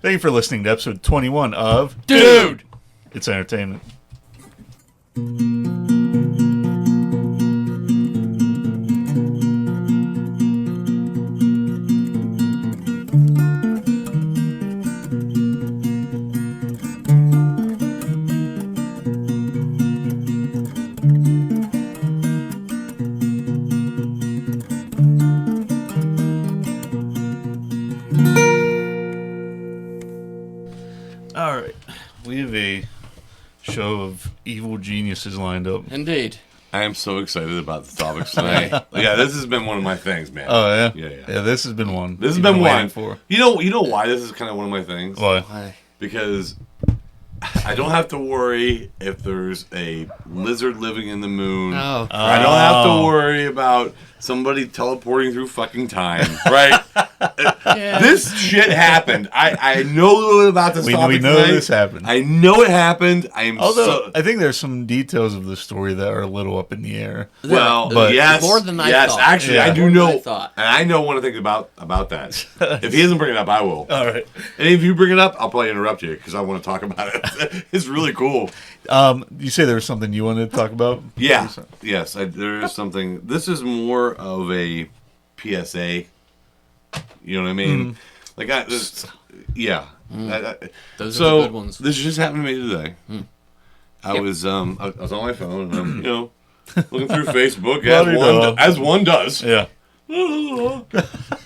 Thank you for listening to episode 21 of Dude! It's Entertainment. Alright, we have a show of evil geniuses lined up. Indeed. I am so excited about the topics tonight. Yeah, this has been one of my things, man. Oh, yeah? Yeah, this has been one. This has you've been waiting one. For. You know why this is kind of one of my things? Why? Because I don't have to worry if there's a lizard living in the moon. Oh. I don't have to worry about somebody teleporting through fucking time, right? Yeah. This shit happened. I know a little bit about this topic We know tonight. this happened. I know it happened. Although, I think there's some details of the story that are a little up in the air. Well, But- yes, More than I yes, thought. actually, Yeah. I do More than know, I thought. and I know one of the things about that. If he doesn't bring it up, I will. All right. And if you bring it up, I'll probably interrupt you because I want to talk about it. It's really cool. You say there was something you wanted to talk about? Yeah, yes, there is something. This is more of a PSA. You know what I mean? Like, yeah. Those So are the good ones. this just happened to me today. I was I was on my phone and I'm looking through Facebook as one does. Yeah.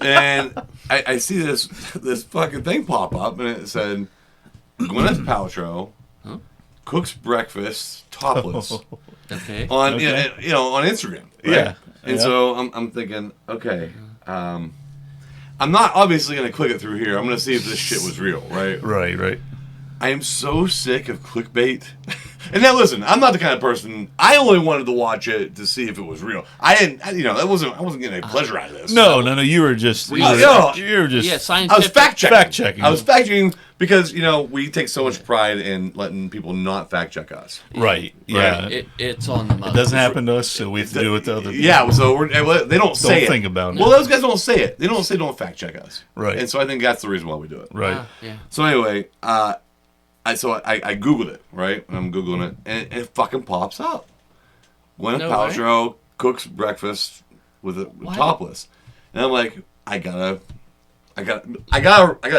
And I see this fucking thing pop up, and it said Gwyneth Paltrow cooks breakfast topless Okay. on Okay. on Instagram. Right? Yeah. And Yeah. so I'm thinking, okay, I'm not obviously gonna click it through here. I'm gonna see if this shit was real, right? Right. I am so sick of clickbait. And now listen, I'm not the kind of person. I only wanted to watch it to see if it was real. I didn't, I wasn't getting any pleasure out of this. No. You were just. You were just. Yeah, I scientific. was fact checking. Fact-checking. I was fact checking because we take so much pride in letting people not fact check us. Right. Yeah. It's on the mother. It doesn't happen to us, so we have to do it to other people. Yeah, so they don't say it. Don't think about it. Well, those guys don't say it. They don't fact check us. Right. And so I think that's the reason why we do it. Right. Yeah. So anyway, I Googled it, right? And I'm Googling it, and it fucking pops up. Gwyneth No Paltrow cooks breakfast with topless. And I'm like, I gotta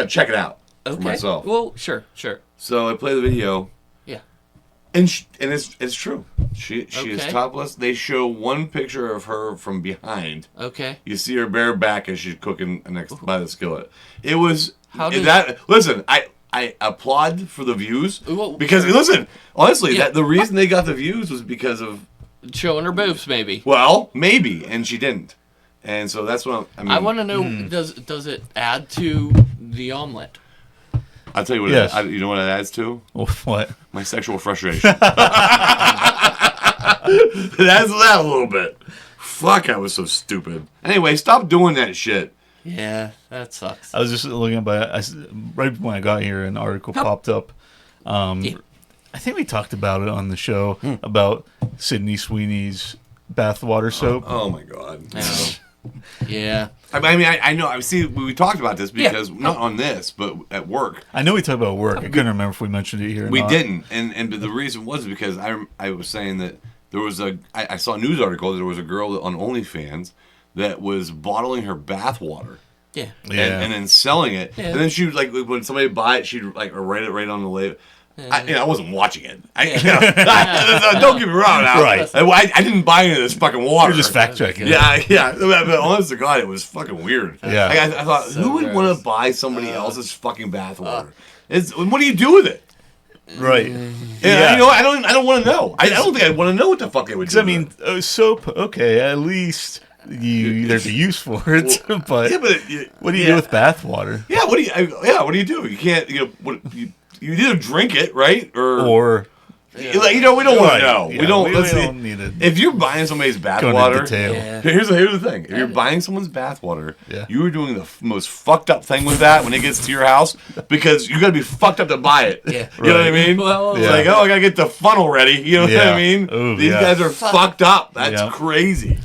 check it out for myself. Well, sure. So I play the video, Yeah. and it's true. She is Okay. topless. They show one picture of her from behind. Okay. You see her bare back as she's cooking next by the skillet. It was How listen, I applaud for the views Well, because listen, honestly, Yeah. the reason they got the views was because of Showing her boobs, maybe. maybe, and she didn't, and so that's what I mean. I want to know, does it add to the omelet? I'll tell you what. Yes. You know what it adds to? What? My sexual frustration. It adds to that a little bit. Fuck, I was so stupid. Anyway, stop doing that shit. Yeah, that sucks. I was just looking right when I got here, an article popped up. I think we talked about it on the show about Sydney Sweeney's bathwater soap. Oh my god. Yeah. I mean, I know. I see. We talked about this because not on this, but at work. I know we talked about work. I couldn't remember if we mentioned it here. Or We not. didn't, and the reason was because I was saying that there was I saw a news article that there was a girl on OnlyFans that was bottling her bath water. Yeah. And then selling it, Yeah. and then she would when somebody buy it, she'd write it right on the label. I wasn't watching it. Don't get me wrong. Now. Right. I didn't buy any of this fucking water. You're just fact checking. Yeah. But honest to God, it was fucking weird. Yeah. I thought, So who would gross. want to buy somebody else's fucking bath water? What do you do with it? Right. Yeah. I don't want to know. I don't think I want to know what the fuck they would do. I mean, soap. Okay, at least there's a use for it. But what do you do with bath water? Yeah. What do you do? You can't. You either drink it, right, or we don't want to know. Yeah, we don't. we Let's see. don't need to If you're buying somebody's bath go into water, detail. Yeah. here's the thing. If you're buying someone's bath water, Yeah. you are doing the most fucked up thing with that when it gets to your house because you got to be fucked up to buy it. Yeah. You know what I mean? Well, It's Yeah. like, I got to get the funnel ready. You know what Yeah. I mean? Ooh, These yeah. guys are fucked up. That's Yeah. crazy.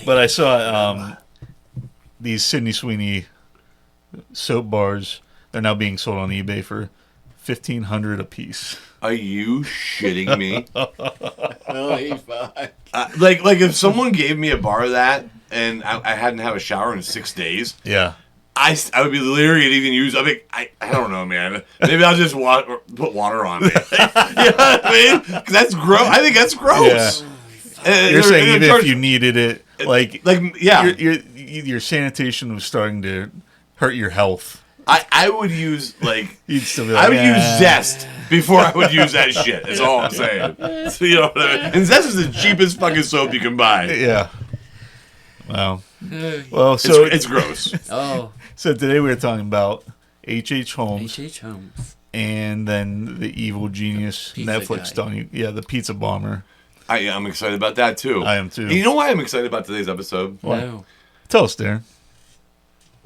But I saw these Sydney Sweeney soap bars They're now being sold on eBay for $1,500 a piece. Are you shitting me? Holy fuck. Like if someone gave me a bar of that and I hadn't had a shower in 6 days, Yeah. I would be leery to even use. I don't know, man. Maybe I'll just put water on me. You know what I mean? Because that's gross. I think that's gross. Yeah. You're saying even if you needed it, like yeah, your sanitation was starting to hurt your health. I would use You'd still be like, I would use Zest before I would use that shit. That's all I'm saying. So, you know what I mean? And Zest is the cheapest fucking soap you can buy. Yeah. Wow. Well, so it's gross. Oh. So today we were talking about H.H. Holmes. H.H. Holmes. And then the evil genius Pizza Netflix guy. the pizza bomber. I'm excited about that too. I am too. And you know why I'm excited about today's episode? What? No. Tell us, Darren.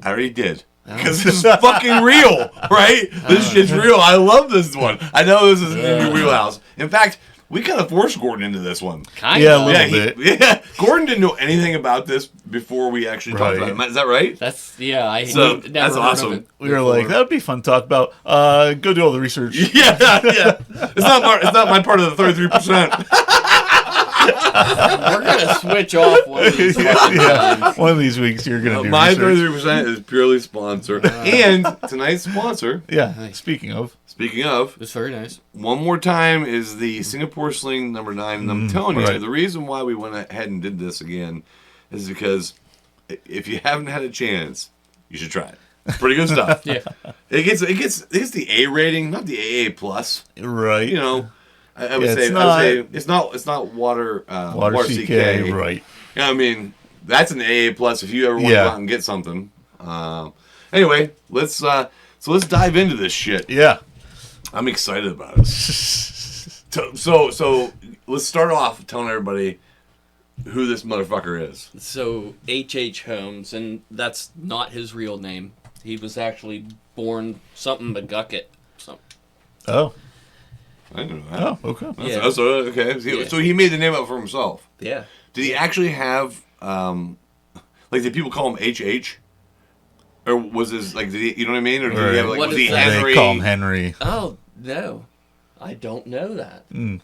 I already did. Because this is fucking real, right? This shit's real. I love this one. I know this is in your wheelhouse. In fact, we kind of forced Gordon into this one. Kind Yeah, a of. little bit. Yeah, Gordon didn't know anything about this before we actually talked about it. Is that right? That's, yeah, I So, never that's heard awesome. of it We were before. like, that would be fun to talk about. Go do all the research. Yeah. It's not my part of the 33%. We're going to switch off one of these fucking times. One of these weeks you're going to do My research. 33% is purely sponsored. And tonight's sponsor, Yeah, speaking of. It's very nice. one more time, is the Singapore Sling number 9. And I'm telling you, right. the reason why we went ahead and did this again is because if you haven't had a chance, you should try it. It's pretty good stuff. Yeah. It gets the A rating, not the AA plus. Right. You know, I would Yeah, say it's not water CK, right. You know, I mean, that's an AA plus if you ever want to go out and get something. Anyway, let's dive into this shit. Yeah. I'm excited about it. So let's start off telling everybody who this motherfucker is. So, H.H. Holmes, and that's not his real name. He was actually born something McGucket. Something. Oh. I didn't know that. Oh, okay. Yeah. Okay. So he made the name up for himself. Yeah. Did he actually have did people call him HH? Or was his did he, you know what I mean? Or did he have What was is he that? Henry? They call him Henry. Oh, no. I don't know that. Mm.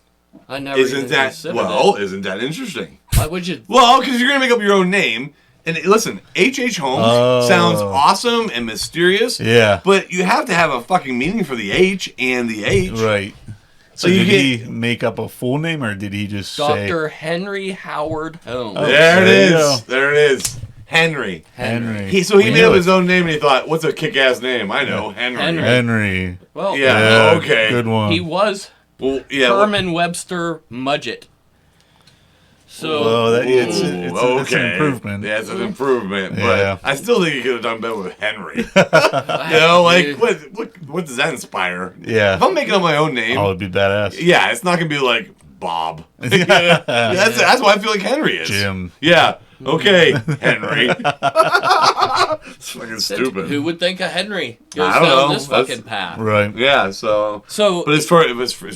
I never Isn't even that considered it. isn't that interesting? Why would you? Well, because you're gonna make up your own name. And listen, H.H. Holmes sounds awesome and mysterious. Yeah. But you have to have a fucking meaning for the H and the H. Right. So you did he make up a full name, or did he just say... Dr. Henry Howard Holmes. Oh, There it there you is. go. There it is. Henry. Henry. He We made knew up it. his own name and he thought, what's a kick-ass name? I know, Henry. Henry. Well, Yeah. Okay. Good one. he was Well, yeah. Herman Webster Mudgett. So, It's an improvement. Yeah, it's an improvement. Yeah. But I still think he could have done better with Henry. You what does that inspire? Yeah. If I'm making up my own name, Oh, it'd be badass. yeah, it's not gonna be like Bob. That's why I feel like Henry is. Jim. Yeah. Okay, Henry. It's fucking stupid. who would think of Henry goes I don't down know. this That's- fucking path? Right. Yeah. So. So, But his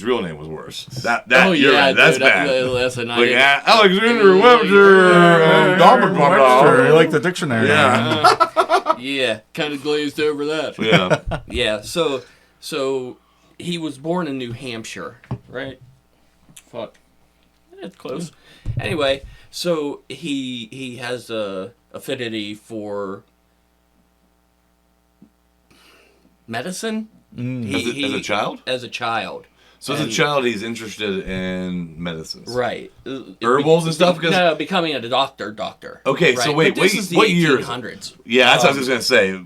real name was worse. That oh you're yeah, right. That's dude, bad. Listen, I Like didn't- Alexander Webster. Webster, like the dictionary. Yeah. yeah, kind of glazed over that. Yeah. Yeah, so he was born in New Hampshire, right? Fuck, it's close. Anyway, so he has a affinity for medicine. As a child? As a child. So as a child, he's interested in medicines. Right. Herbals and stuff? No, becoming a doctor. Okay, so Right. wait, But this is the what year is it? 1800s. Yeah, that's what I was just going to say.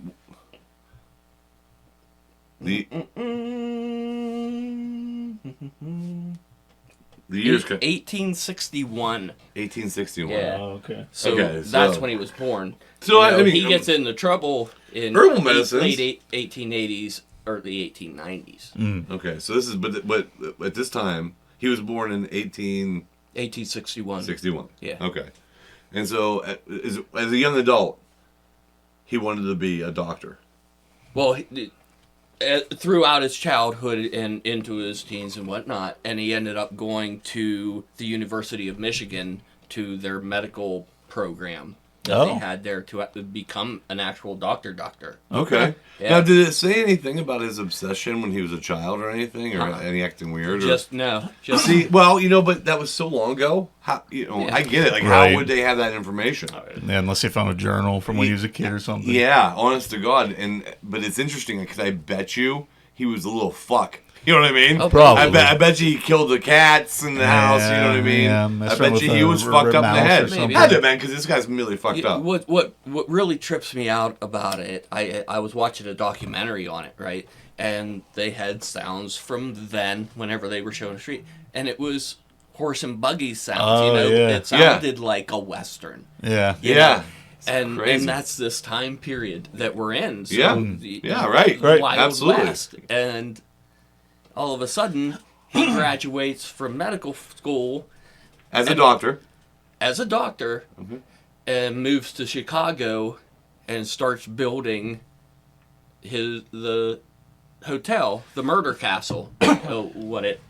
The year's 1861. 1861. Yeah. Oh, okay. So Okay, that's so- when he was born. So, I mean, he gets into trouble in Herbal medicines. late 1880s, early 1890s. Okay, so this is, but at this time, he was born in 1861. 1861. Yeah. Okay. And so, as a young adult, he wanted to be a doctor. Well, throughout his childhood and into his teens and whatnot, and he ended up going to the University of Michigan to their medical program. that they had there to become an actual doctor. Okay. Yeah. Now, did it say anything about his obsession when he was a child or anything, or any acting weird? Just See, well, but that was so long ago. How I get it. Like, how would they have that information? Yeah, unless they found a journal from when he was a kid or something. Yeah, honest to God. But it's interesting because I bet you he was a little fuck. You know what I mean? Oh, probably. I bet you he killed the cats in the house. You know what I mean? Yeah, I bet you he was fucked up in the head. Maybe. Had to, man, because this guy's really fucked up. What really trips me out about it? I was watching a documentary on it, right? And they had sounds from then whenever they were showing the street, and it was horse and buggy sounds. It sounded like a western. Yeah. Yeah. And crazy. and that's this time period that we're in. So right. Wild Absolutely. West. And all of a sudden, he graduates from medical school As a doctor. And moves to Chicago and starts building the hotel, the Murder Castle. And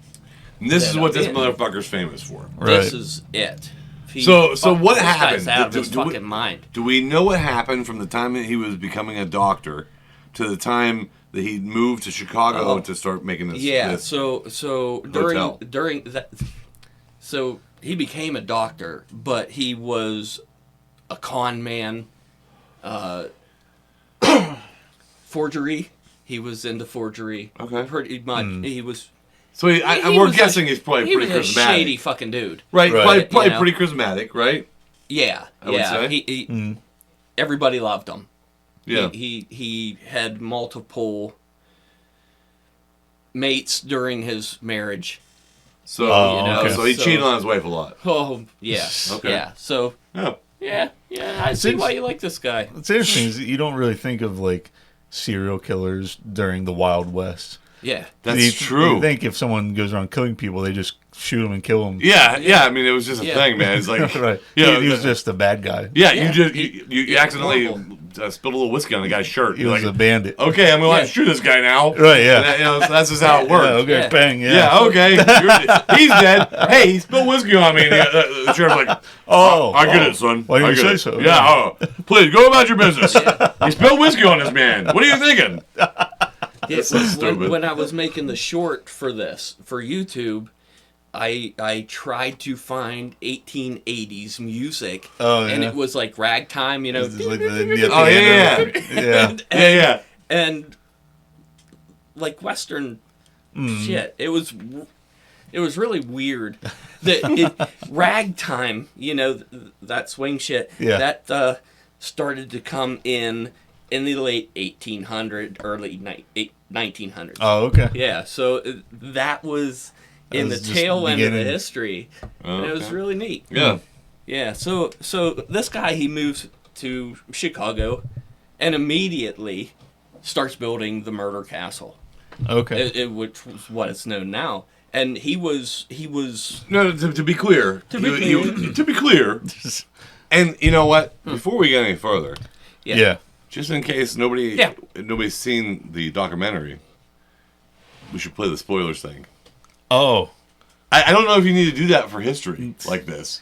this is what this motherfucker's famous for. Right. This is it. So what this happened? Guy's out of his fucking mind. Do we know what happened from the time that he was becoming a doctor to the time that he moved to Chicago to start making this? Yeah. This so during that, so he became a doctor, but he was a con man. Forgery. He was into forgery. Okay. Pretty much. He was. So we're guessing he's probably pretty charismatic. He was a shady fucking dude. Right. Right. Probably pretty charismatic, right? Yeah. I would say. Everybody loved him. Yeah. He had multiple mates during his marriage. So okay. so he cheated on his wife a lot. Oh yeah. Okay. Yeah. So Yeah. yeah. I see why you like this guy. What's interesting is that you don't really think of like serial killers during the Wild West. Yeah. That's true. You think if someone goes around killing people, they just shoot them and kill them. Yeah. I mean, it was just a thing, man. It's like, right. He was just a bad guy. Yeah, you accidentally spilled a little whiskey on the guy's shirt. He was a bandit. Okay, I'm going to shoot this guy now. Right, yeah. So that's just how it works. Yeah, okay, Yeah. bang, yeah. Yeah, okay. He's dead. Hey, he spilled whiskey on me. And the sheriff's like, I get it, son. Why didn't I you get say it. so? Yeah, please, go about your business. He spilled whiskey on this man. What are you thinking? Yeah, so stupid. when I was making the short for YouTube, I tried to find 1880s music, and it was like ragtime, It's like Yeah. and like Western shit. It was really weird. Ragtime, that swing shit. Yeah. That started to come in the late 1800s, early 1900s. Oh, okay. Yeah, so that was in the tail end of the history, and it was really neat. Yeah. Yeah, so this guy, he moves to Chicago and immediately starts building the Murder Castle. Okay. Which was what it's known now. And he was No, to be clear. To be clear. And you know what? Before we get any further, Yeah. just in case nobody's seen the documentary, we should play the spoilers thing. Oh. I don't know if you need to do that for history like this.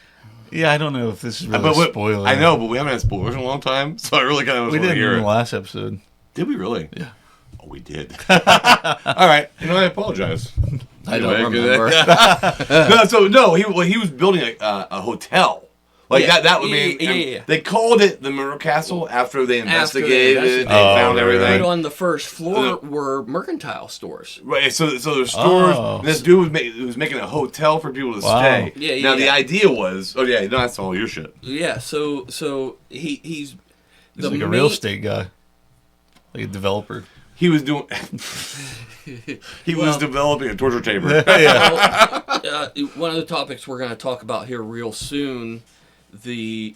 Yeah, I don't know if this is really a spoiler. I know, but we haven't had spoilers in a long time, so I really kind of want to hear in it. the last episode. Did we really? Yeah. Oh, we did. All right. I apologize. I don't remember. He was building a hotel. Like that would mean they called it the Murder Castle after they investigated it. They found everything. Right on the first floor were mercantile stores. Right, so there's stores. And this dude was making a hotel for people to stay. Yeah, now the idea was, that's all your shit. Yeah, so he's like a real estate guy, like a developer. He was doing. He was developing a torture chamber. One of the topics we're going to talk about here real soon, the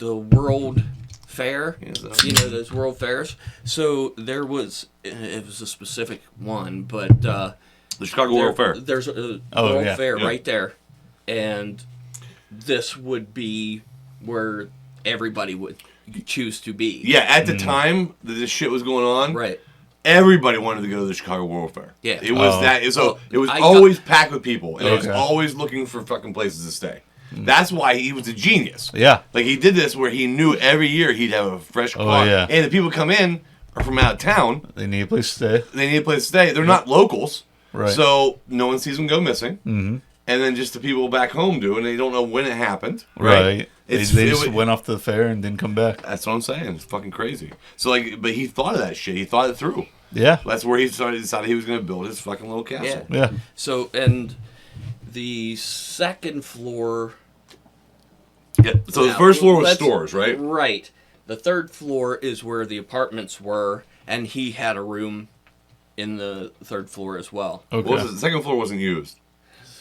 World Fair. Those World Fairs. So it was a specific one, but the Chicago World Fair. There's a World Fair right there, and this would be where everybody would choose to be. Yeah, at the time that this shit was going on, Right. everybody wanted to go to the Chicago World Fair. Yeah. It was it was always packed with people, and it was Okay. always looking for fucking places to stay. That's why he was a genius. Yeah. Like, he did this where he knew every year he'd have a fresh car. yeah. And the people come in are from out of town. They need a place to stay. They need a place to stay. They're not locals. Right. So no one sees them go missing. Mm-hmm. And then just the people back home do, and they don't know when it happened. Right. They just it, went off to the fair and didn't come back. That's what I'm saying. It's fucking crazy. So, like, but he thought of that shit. He thought it through. Yeah. That's where he decided he was going to build his fucking little castle. Yeah. So, and the second floor... Yeah. So the first floor was stores, right? Right. The third floor is where the apartments were, and he had a room in the third floor as well. Okay. What was it? The second floor wasn't used.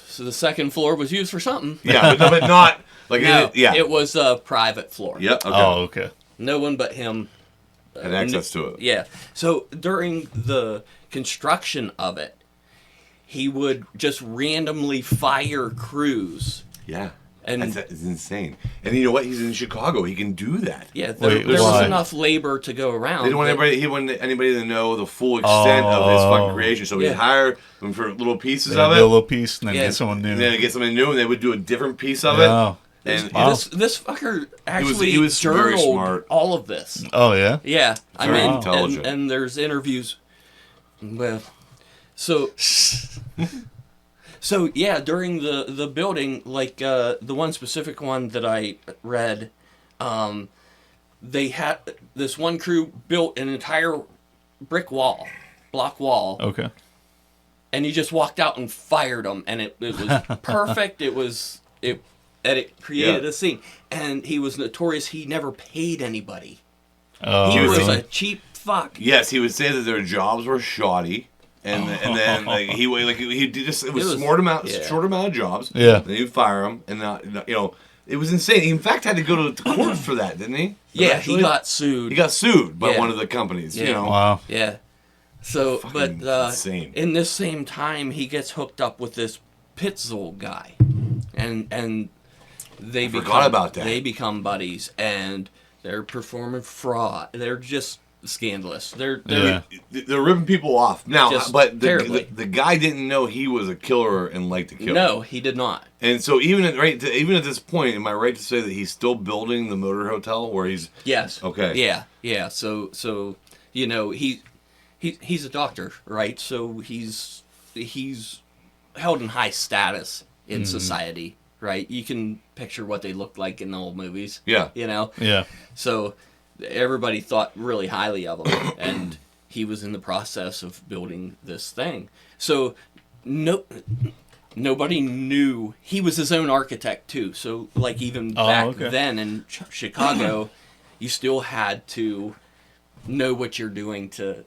So the second floor was used for something. Yeah, but not... Like, No, yeah. it was a private floor. Yep. Okay. Oh, okay. No one but him Had access to it. Yeah. So during the construction of it, he would just randomly fire crews. Yeah. And That's insane. And you know what? He's in Chicago. He can do that. yeah, Wait, there was why? enough labor to go around. They didn't want anybody. He wanted anybody to know the full extent of his fucking creation. So Yeah. he'd hire them for little pieces They of build a it, little piece and then Yeah. get someone new. and then get something new, and they would do a different piece of Oh. it. And Wow. This fucker actually he was very journaled smart. all of this. Oh, yeah? Yeah, I Very mean, intelligent. and there's interviews. Well, so so yeah, during the building, like the one specific one that I read, they had this one crew built an entire block wall, Okay. and he just walked out and fired them, and it was perfect. And it created Yeah. a scene, and he was notorious. He never paid anybody. Oh, He was really? a cheap fuck. yes, he would say that their jobs were shoddy, and then like he did just it was short amount of jobs. Yeah. Then he'd fire them, and it was insane. He in fact had to go to court for that, didn't he? Yeah, Eventually? he got sued. He got sued by Yeah. one of the companies. You Yeah. know. Wow. Yeah. So, Fucking but insane. in this same time, he gets hooked up with this Pitzel guy, and they forgot about that. They become buddies, and they're performing fraud. They're just scandalous. They're Yeah. They're ripping people off now, Just but terribly. the guy didn't know he was a killer and liked to kill. No, he did not. And so even at this point, am I right to say that he's still building the motor hotel where he's Yes. Okay. Yeah. So he's a doctor, right? So he's held in high status in society, right? You can picture what they looked like in the old movies. Yeah. Yeah. So everybody thought really highly of him, and he was in the process of building this thing. So nobody knew he was his own architect too. So like even back then in Chicago, you still had to know what you're doing to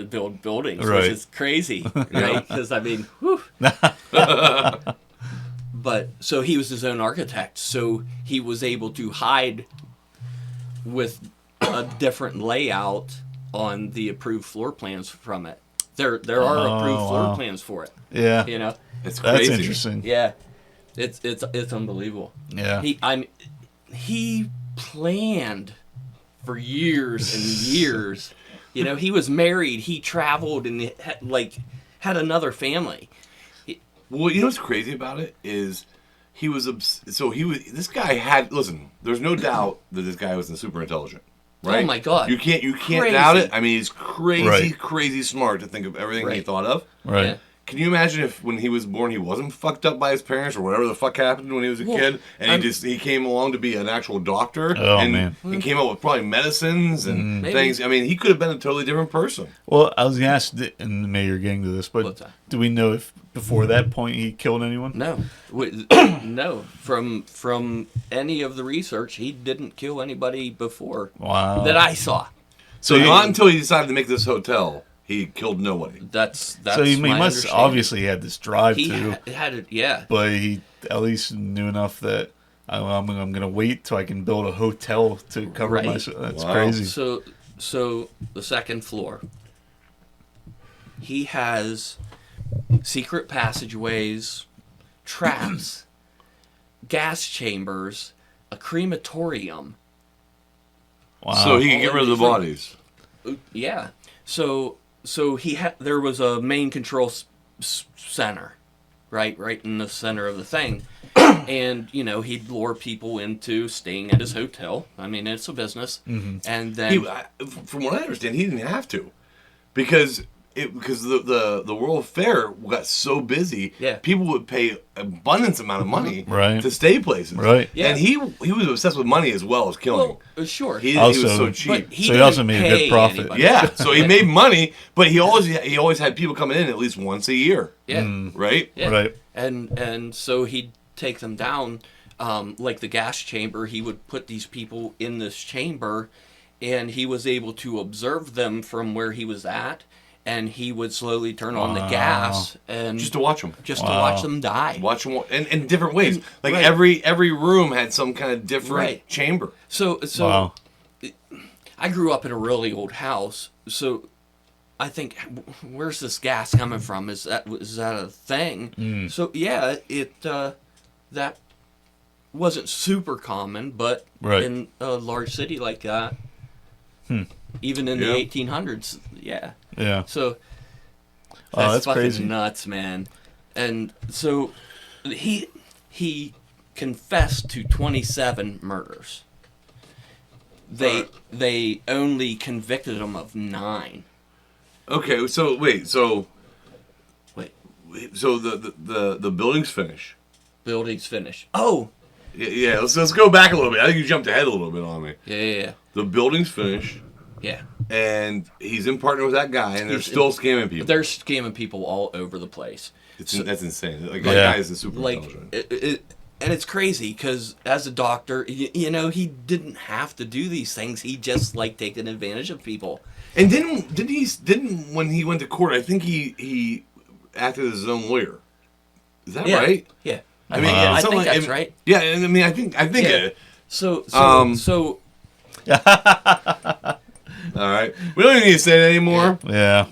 build buildings, Right. which is crazy, right? Because I mean, whew. But so he was his own architect, so he was able to hide with a different layout on the approved floor plans from it. There are approved floor plans for it. Yeah. You know, It's crazy. That's interesting. yeah, it's unbelievable. Yeah. He planned for years and years. You know, he was married. He traveled and had another family. Well, you know what's crazy about it is this guy had, listen, there's no doubt that this guy was super intelligent, right? Oh my God. You can't Crazy. doubt it. I mean, he's crazy, Right. crazy smart to think of everything he Right. thought of. Right. Yeah. Can you imagine if when he was born he wasn't fucked up by his parents or whatever the fuck happened when he was a kid, and he came along to be an actual doctor, Oh, and man. he came up with probably medicines and Maybe. things. I mean, he could have been a totally different person. Well, I was going to ask, and maybe you're getting to this, What's but that? do we know if before that point he killed anyone? No, no. From any of the research, he didn't kill anybody before Wow. that I saw. So not until he decided to make this hotel, he killed nobody. That's So he my must understanding. obviously had this drive He to, had it, yeah. but he at least knew enough that I'm going to wait till I can build a hotel to cover Right. myself. That's Wow. crazy. So the second floor, he has secret passageways, traps, gas chambers, a crematorium. Wow. So he can get All rid of the in these bodies. Yeah. So there was a main control center, right in the center of the thing, And, you know, he'd lure people into staying at his hotel. I mean, it's a business. And then... From what I understand, he didn't have to. Because the World Fair got so busy, people would pay abundance amount of money to stay places. Right. Yeah. And he was obsessed with money as well as killing. Well, sure. He was so cheap. He also made a good profit. Anybody. Yeah, so he made money, but he always had people coming in at least once a year. Yeah. Right? Yeah. Right. And so he'd take them down, like the gas chamber. He would put these people in this chamber, and he was able to observe them from where he was at. And he would slowly turn on the gas and just to watch them, to watch them die. Watch them in different ways. Like every room had some kind of different chamber. So I grew up in a really old house. So I think, where's this gas coming from? Is that a thing? So yeah, that wasn't super common, but in a large city like that, even in the 1800s, yeah. So that's fucking crazy. nuts, man. And so he confessed to 27 murders. They only convicted him of 9. Okay, so the building's finished. Building's finished. Oh, yeah. Let's go back a little bit. I think you jumped ahead a little bit on me. Yeah. The building's finished. Yeah. And he's in partner with that guy, and they're still scamming people. They're scamming people all over the place. That's insane. Like, that guy isn't super intelligent. And it's crazy because as a doctor, you know, he didn't have to do these things. He just taking advantage of people. And didn't when he went to court, I think he acted as his own lawyer. Is that right? Yeah. I mean, I think that's right. Yeah, and I mean, I think. Yeah. So. All right, we don't even need to say that anymore. Yeah.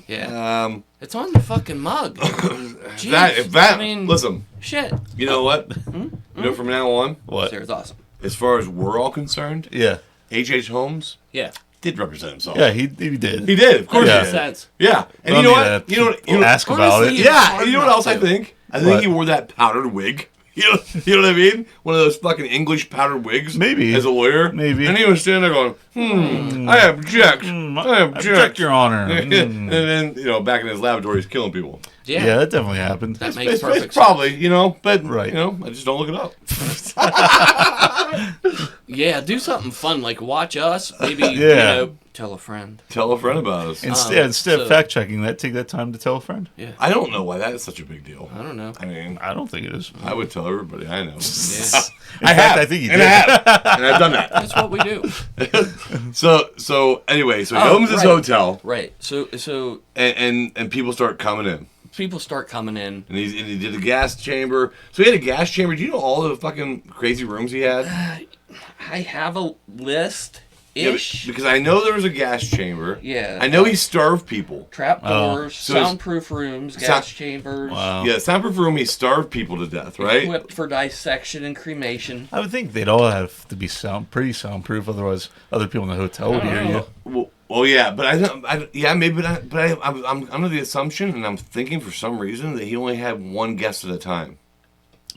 It's on the fucking mug. Jeez, listen. Shit. You know what? You know, from now on, What? Sarah's awesome. As far as we're all concerned, H.H. Holmes, did represent himself. Yeah, he did. He did, of course. Yeah. He did. Sense. Yeah, and Well, you know what? You know, ask about honestly, it. yeah, and you know what else I Hard not think? I think he wore that powdered wig. You know what I mean? One of those fucking English powdered wigs. Maybe. As a lawyer. Maybe. And he was standing there going, I object. I object. Your Honor. And then, you know, back in his laboratory, he's killing people. Yeah, that definitely happened. That makes perfect sense. Probably, you know, but, you know, I just don't look it up. Yeah, do something fun, like watch us. Maybe, you know, tell a friend. Tell a friend about us. Instead of fact checking that, take that time to tell a friend. Yeah. I don't know why that is such a big deal. I don't know. I mean, I don't think it is. I would tell everybody I know. Yeah. I think you did. And I have. And I've done that. That's what we do. So anyway, so he opens his hotel. Right. So and people start coming in. People start coming in. And he did a gas chamber. So he had a gas chamber. Do you know all the fucking crazy rooms he had? I have a list. Ish. Because I know there was a gas chamber. Yeah. I know he starved people. Trap doors, So soundproof rooms, gas chambers. Wow. Yeah, soundproof room, he starved people to death, right? Equipped for dissection and cremation. I would think they'd all have to be pretty soundproof, otherwise other people in the hotel would hear you. Well, yeah, but I'm under the assumption, and I'm thinking for some reason that he only had one guest at a time.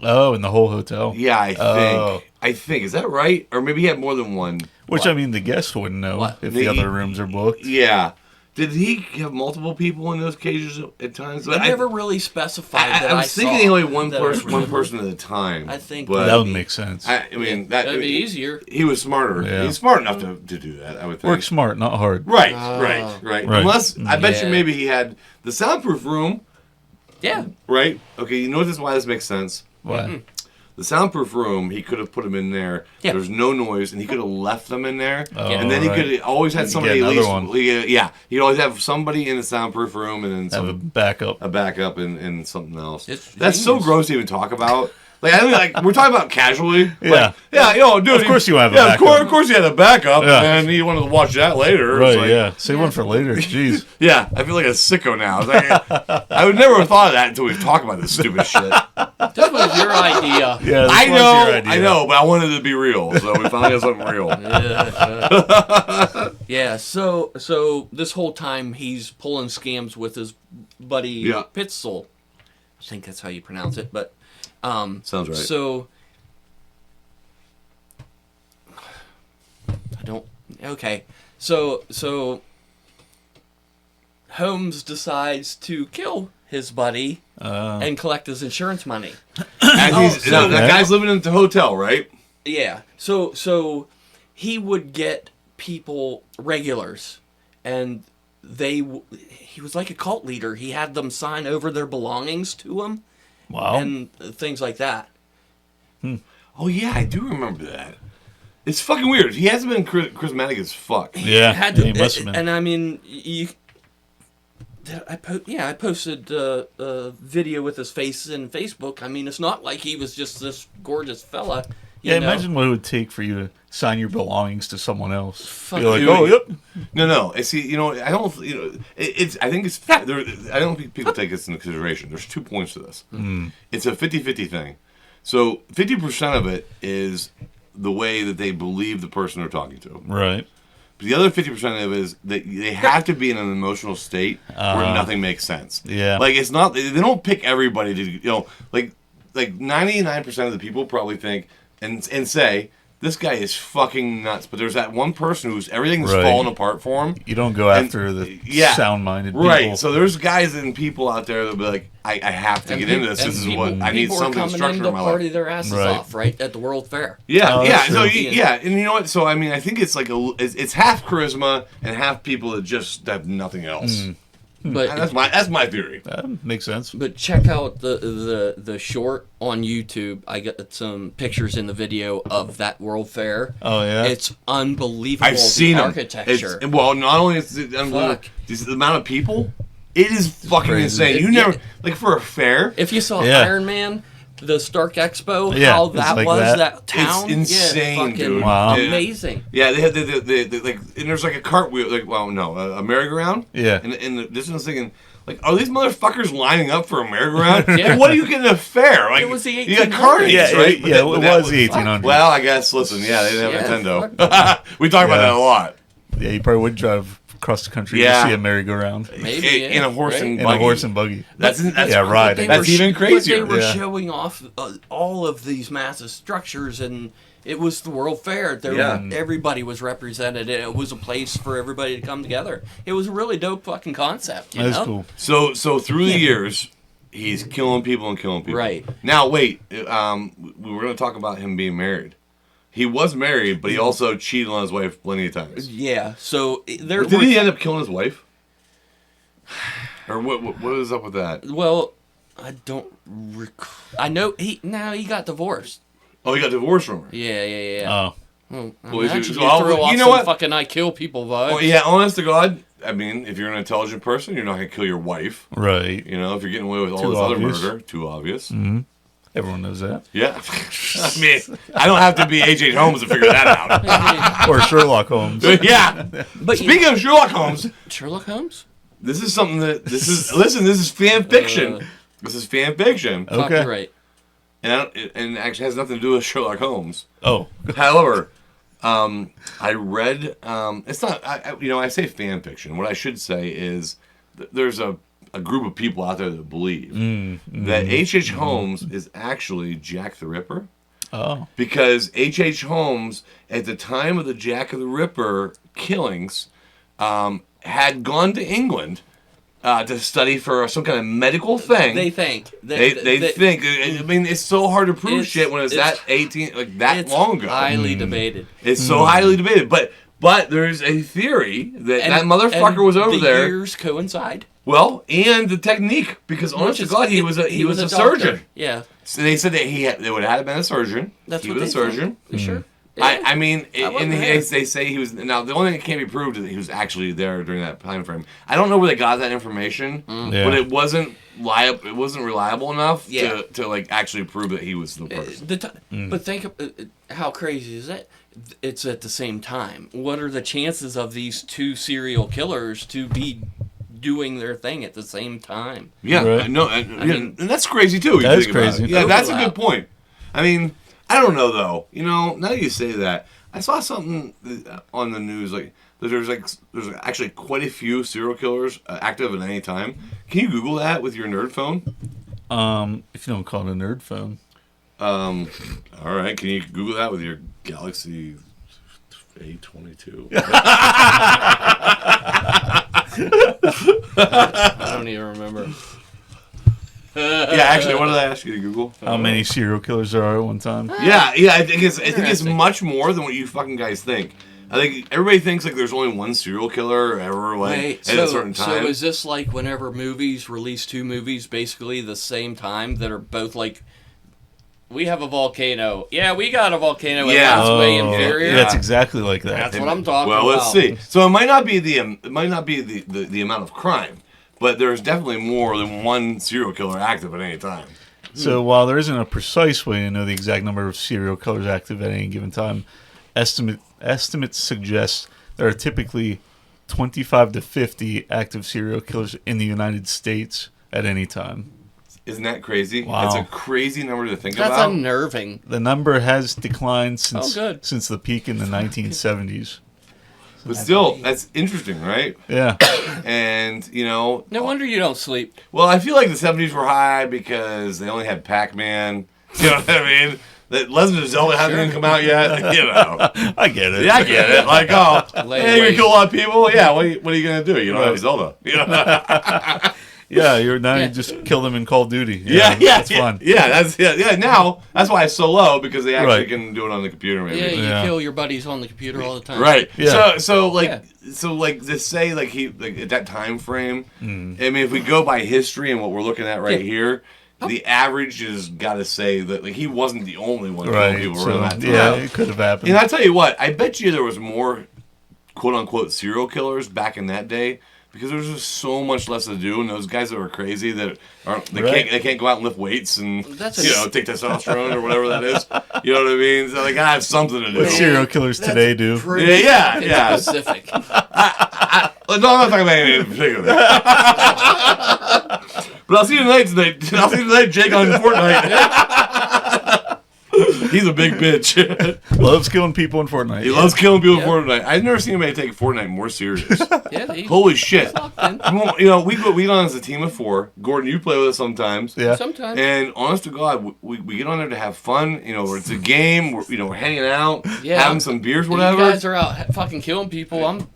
Oh, in the whole hotel? Yeah, I think. Is that right? Or maybe he had more than one. Which, I mean, the guest wouldn't know if the other rooms are booked. Yeah. Did he have multiple people in those cages at times? I never really specified that. I was thinking only one person at a time. I think that would make sense. I mean, that'd be easier. He was smarter. Yeah. He's smart enough to do that, I would think. Work smart, not hard. Right. Unless, I bet you Yeah. maybe he had the soundproof room. Yeah. Right? Okay, you know why this makes sense? What? The soundproof room, he could have put them in there. Yeah. There's no noise, and he could have left them in there. Oh, and then he could always had somebody at least. One. Yeah, he'd always have somebody in the soundproof room, and then have a backup. and something else. genius. That's so gross to even talk about. Like, I mean, we're talking about casually. Yeah. Like, dude. Of course you have a backup. Yeah, of course he had a backup, Yeah. and he wanted to watch that later. Right, It's like, yeah. Save one for later. Jeez. Yeah, I feel like a sicko now. It's like, I would never have thought of that until we talked about this stupid shit. That was your idea. Yeah, I know, but I wanted it to be real, so we finally got something real. Yeah, so this whole time he's pulling scams with his buddy Pitzel. I think that's how you pronounce it, but Sounds right. So don't. Okay, so Holmes decides to kill his buddy and collect his insurance money. And that guy's living in the hotel, right? Yeah. So he would get people, regulars, and he was like a cult leader. He had them sign over their belongings to him. Wow. And things like that. Oh yeah, I do remember that. It's fucking weird. He hasn't been charismatic as fuck. Yeah, he must have been. And I mean, I posted a video with his face in Facebook. I mean, it's not like he was just this gorgeous fella. Yeah, imagine what it would take for you to sign your belongings to someone else. Fuck You're like, you. oh, yep. No. See, I don't. I think it's. I don't think people take this into consideration. There's 2 points to this. It's a 50-50 thing. So 50% of it is the way that they believe the person they're talking to. Right. But the other 50% of it is that they have to be in an emotional state where nothing makes sense. Yeah. Like it's not. They don't pick everybody to. Like 99% of the people probably think and say, this guy is fucking nuts. But there's that one person who's everything's falling apart for him. You don't go after the sound-minded people. Right. So there's guys and people out there that'll be like, I have to get into this. This is what I need, something structured in my life. Party their asses off, right, at the World Fair. Yeah, Oh, yeah. true. So and you know what? So I mean, I think it's like it's half charisma and half people that just have nothing else. But That's my theory. That makes sense. But check out the short on YouTube. I got some pictures in the video of that World Fair. Oh, yeah? It's unbelievable. I've seen the them. architecture. Well, not only is it unbelievable, the amount of people, it is fucking crazy. insane. You never like for a fair. If you saw Yeah. Iron Man, the Stark Expo, Yeah, how it's that like was, that. that town, It's insane, fucking dude. Wow. amazing. Yeah, they had the like, and there's like a cartwheel, like a merry-go-round. Yeah. And this one's thinking, like, are these motherfuckers lining up for a merry-go-round? Yeah. And what do you get in a fair? Like, It was the you got 1800s. carnies, Yeah, right? it was the 1800s. Well, I guess. Listen, yeah, they didn't have Yeah, Nintendo. We talk about Yeah. that a lot. Yeah, you probably would drive across the country Yeah. to see a merry-go-round. Maybe In a horse and In buggy. a horse and buggy. That's yeah, right. They That's were even crazier. But they were Yeah. showing off all of these massive structures, and it was the World Fair. Everybody was represented. It was a place for everybody to come together. It was a really dope fucking concept. You That's know? cool. So through the years, he's killing people and killing people. Right. Now, wait. We were going to talk about him being married. He was married, but he also cheated on his wife plenty of times. Yeah. So there. Did he end up killing his wife? Or what is up with that? Well, I don't. I know he got divorced. Oh, he got divorced from her. Yeah. Oh. Well, Well, he's- imagine well, you throw off you know some what? fucking I kill people vibes. Well, yeah, honest to God, I mean, if you're an intelligent person, you're not going to kill your wife. Right. You know, if you're getting away with all Too this obvious. other murder, too obvious. Everyone knows that. Yeah. I mean, I don't have to be H.H. Holmes to figure that out. Or Sherlock Holmes. Yeah. But Speaking of Sherlock Holmes, Sherlock Holmes? this is something that this is fan fiction. This is fan fiction, Okay. Copyright. and actually has nothing to do with Sherlock Holmes. Oh. However, I read. It's not. I say fan fiction. What I should say is there's a group of people out there that believe that H.H. Holmes is actually Jack the Ripper. Oh. Because H.H. Holmes, at the time of the Jack the Ripper killings, had gone to England to study for some kind of medical thing. They think. They think. I mean, it's so hard to prove shit when it's that 18, like that It's long ago. highly debated. It's so highly debated. But there's a theory that motherfucker was over the there. years coincide. Well, and the technique, because honest to God, he was a doctor. surgeon. Yeah. So they said that they would have been a surgeon. That's he what was they a surgeon. think. Sure. Yeah. I mean, wasn't and there. they say he was. Now, the only thing that can't be proved is that he was actually there during that time frame. I don't know where they got that information, Yeah. but it wasn't liable. It wasn't reliable enough Yeah. to like actually prove that he was the person. But think of how crazy is that? It's at the same time. What are the chances of these two serial killers to be doing their thing at the same time? Yeah, Right. no, and that's crazy too. That You is think about crazy. it. Yeah, that's a Overlap. good point. I mean, I don't know though. You know, now that you say that, I saw something on the news like that there's actually quite a few serial killers active at any time. Can you Google that with your nerd phone? If you don't call it a nerd phone. All right. Can you Google that with your Galaxy 822. I don't even remember. Yeah, actually, what did I ask you to Google? How many serial killers there are at one time? Yeah, I think it's Interesting. much more than what you fucking guys think. I think everybody thinks like there's only one serial killer ever, like Wait, at a certain so time. is this like whenever movies release two movies basically the same time that are both like, we have a volcano. Yeah, we got a volcano. Yeah. And that's way Oh, inferior. That's exactly like that. That's what I'm talking Well, about. let's see. So it might not be the amount of crime, but there's definitely more than one serial killer active at any time. So while there isn't a precise way to know the exact number of serial killers active at any given time, estimates suggest there are typically 25 to 50 active serial killers in the United States at any time. Isn't that crazy? Wow. That's a crazy number to think That's about. unnerving. The number has declined since good. since the peak in the 1970s. But still, that's interesting, right? Yeah. And, you know... No wonder you don't sleep. Well, I feel like the 70s were high because they only had Pac-Man. You know what I mean? The Legend of Zelda hasn't even come out yet. You know. I get it. Yeah, I get it. Like, oh, hey, you kill a lot of people. Yeah, what are you going to do? You don't have Zelda. You know? Yeah, you just kill them in Call of Duty. Yeah, That's fun. Yeah. Now that's why it's so low because they actually Right. can do it on the computer. Maybe. Yeah, you Yeah. kill your buddies on the computer all the time. Right. Yeah. So Yeah. to say like he like at that time frame. I mean, if we go by history and what we're looking at right here, the average has got to say that like he wasn't the only one killing Right. people So, around that time. yeah, it could have happened. And I tell you what, I bet you there was more quote unquote serial killers back in that day. Because there was just so much less to do, and those guys that were crazy that they can't go out and lift weights and take testosterone or whatever that is. You know what I mean? So they gotta have something to do. What serial killers today do. Yeah. Specific. No, I'm not talking about anything in particular. But I'll see you tonight. I'll see you tonight, Jake, on Fortnite. He's a big bitch. Loves killing people in Fortnite. He loves killing people in Fortnite. I've never seen anybody take Fortnite more serious. Yeah, Holy shit. You know, we get on as a team of 4. Gordon, you play with us sometimes. Yeah. Sometimes. And honest to God, we get on there to have fun. You know, it's a game. We're hanging out, Yeah. having some beers, whatever. You guys are out fucking killing people. I'm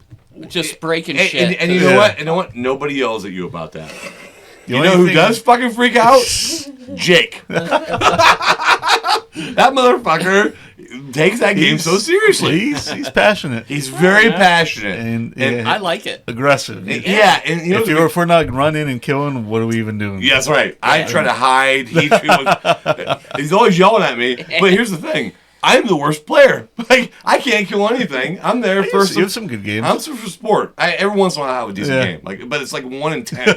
just breaking shit. And you know what? You know what? Nobody yells at you about that. You only know who thing- does fucking freak out? Jake. That motherfucker takes that game so seriously. He's passionate. He's very passionate. And I like it. aggressive. Yeah, and you know, If we're not running and killing, what are we even doing? yeah, that's right. I try to hide. He's always yelling at me. But here's the thing. I'm the worst player. Like, I can't kill anything. I'm there You for have some good games. I'm for sport. Every once in a while I have a decent game. Like, but it's like 1 in 10.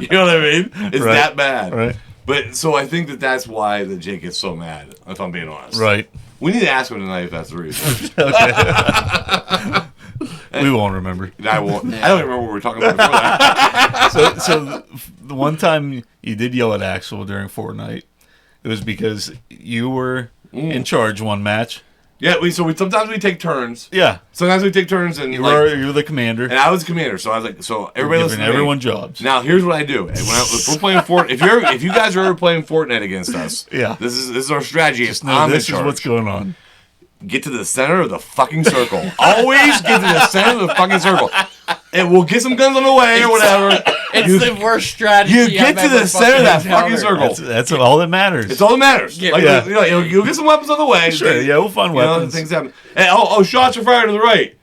You know what I mean? It's Right. that bad. Right. But so I think that's why that Jake gets so mad. If I'm being honest. Right. We need to ask him tonight if that's the reason. We won't remember. I won't. I don't even remember what we were talking about before that. So the one time you did yell at Axel during Fortnite, it was because you were in charge one match. Yeah. Sometimes we take turns. Yeah. Sometimes we take turns, and You were the commander. and I was the commander, so I was like, so everybody listen Giving to me. everyone jobs. Now here's what I do. And if we're playing Fortnite, if you guys are ever playing Fortnite against us, Yeah. this is our strategy. Just know I'm this in is charge. what's going on. Get to the center of the fucking circle. Always get to the center of the fucking circle. And we'll get some guns on the way or whatever. It's the worst strategy. You get I've to the ever center of that fucking encountered. circle. That's all that matters. It's all that matters. Yeah. Like, Yeah. you'll get some weapons on the way. Sure, yeah, we'll find weapons. Things happen. And, shots are fired to the right.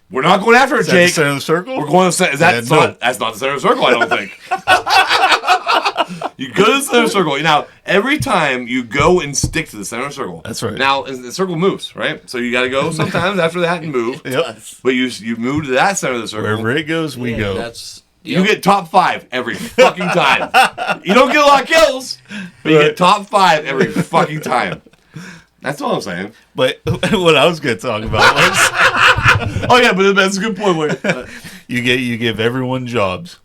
We're not going after it, Is that the Jake. center of the circle? We're going to that's Yeah, no. that's not the center of the circle, I don't think. You go to the center of the circle. Now, every time you go and stick to the center of the circle. That's right. Now, the circle moves, right? So you got to go sometimes after that and move. Yep. But you move to that center of the circle. Wherever it goes, we go. That's You get top 5 every fucking time. You don't get a lot of kills, but you Right. get top 5 every fucking time. That's all I'm saying. But what I was going to talk about was Oh yeah, but that's a good point. Wait. you give everyone jobs.